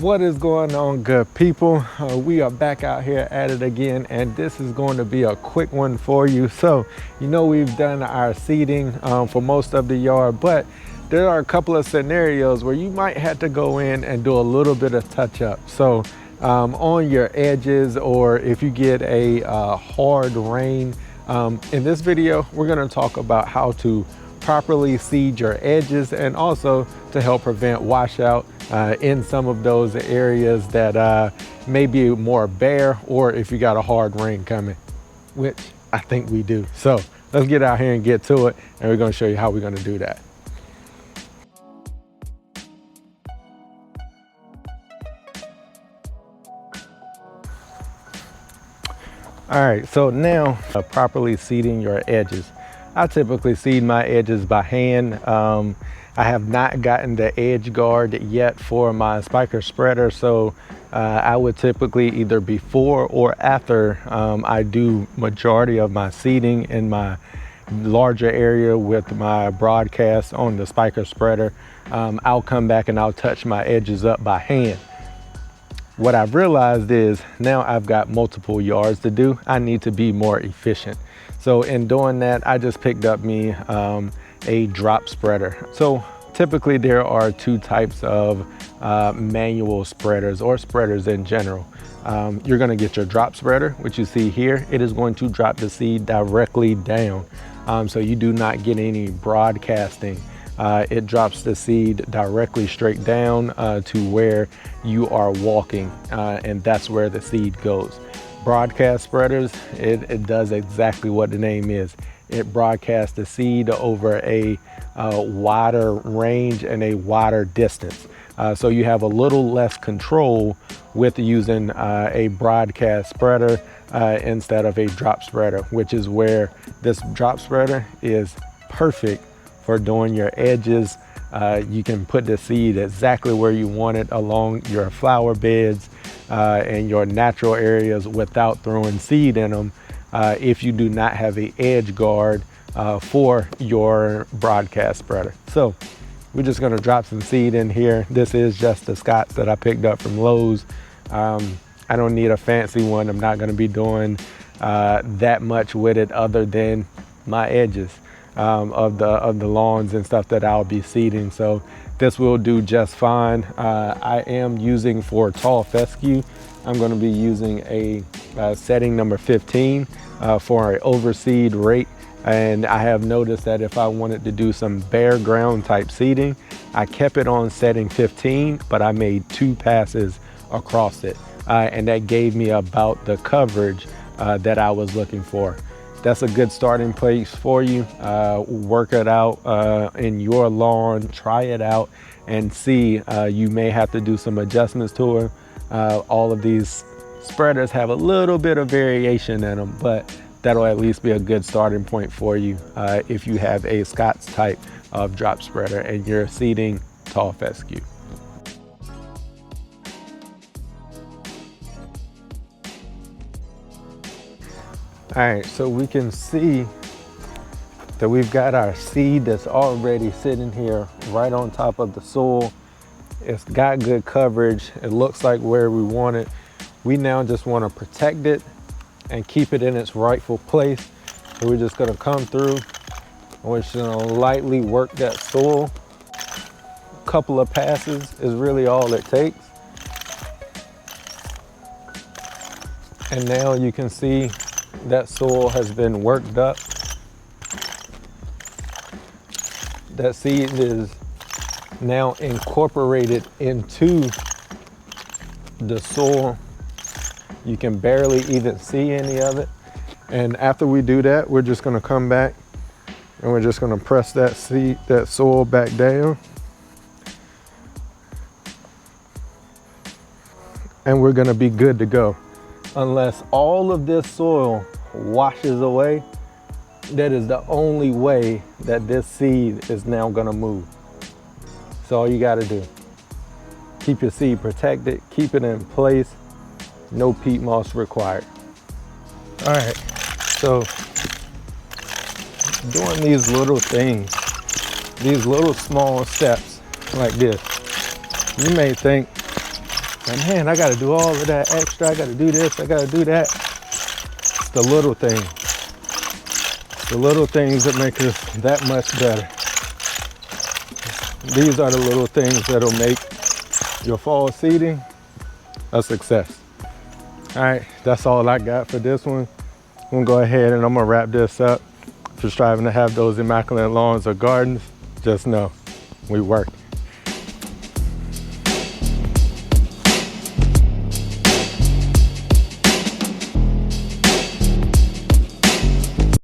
What is going on, good people? We are back out here at it again, and this is going to be a quick one for you. So we've done our seeding for most of the yard, but there are a couple of scenarios where you might have to go in and do a little bit of touch up. So on your edges, or if you get a hard rain, in this video we're going to talk about how to properly seed your edges, and also to help prevent washout in some of those areas that may be more bare, or if you got a hard rain coming, which I think we do. So let's get out here and get to it, and we're going to show you how we're going to do that. All right, so now properly seeding your edges. I typically seed my edges by hand. I have not gotten the edge guard yet for my spiker spreader, so I would typically either before or after I do majority of my seeding in my larger area with my broadcast on the spiker spreader, I'll come back and I'll touch my edges up by hand. What I've realized is now I've got multiple yards to do. I need to be more efficient. So in doing that, I just picked up me a drop spreader. So typically there are two types of manual spreaders, or spreaders in general. You're gonna get your drop spreader, which you see here. It is going to drop the seed directly down. So you do not get any broadcasting. It drops the seed directly straight down to where you are walking, and that's where the seed goes. Broadcast spreaders, it does exactly what the name is. It broadcasts the seed over a wider range and a wider distance. So you have a little less control with using a broadcast spreader instead of a drop spreader, which is where this drop spreader is perfect for doing your edges. You can put the seed exactly where you want it along your flower beds and your natural areas without throwing seed in them if you do not have an edge guard for your broadcast spreader. So we're just gonna drop some seed in here. This is just the Scots that I picked up from Lowe's. I don't need a fancy one. I'm not gonna be doing that much with it other than my edges of the lawns and stuff that I'll be seeding. So this will do just fine. I am using for tall fescue, I'm going to be using a setting number 15 for an overseed rate. And I have noticed that if I wanted to do some bare ground type seeding, I kept it on setting 15, but I made 2 passes across it. And that gave me about the coverage that I was looking for. That's a good starting place for you. Work it out in your lawn, try it out and see. You may have to do some adjustments to it. All of these spreaders have a little bit of variation in them, but that'll at least be a good starting point for you if you have a Scots type of drop spreader and you're seeding tall fescue. All right, so we can see that we've got our seed that's already sitting here right on top of the soil. It's got good coverage. It looks like where we want it. We now just want to protect it and keep it in its rightful place. So we're just going to come through and we're just going to lightly work that soil. A couple of passes is really all it takes. And now you can see that soil has been worked up. That seed is now incorporated into the soil. You can barely even see any of it. And after we do that, we're just gonna come back and we're just gonna press that soil back down. And we're gonna be good to go. Unless all of this soil washes away, that is the only way that this seed is now gonna move. So all you gotta do, keep your seed protected, keep it in place, no peat moss required. All right, so doing these little things, these little small steps like this, you may think And man, I gotta do all of that extra. I gotta do this, I gotta do that. It's the little things. The little things that make us that much better. These are the little things that'll make your fall seeding a success. All right, that's all I got for this one. I'm gonna go ahead and I'm gonna wrap this up. If you're striving to have those immaculate lawns or gardens, just know we work.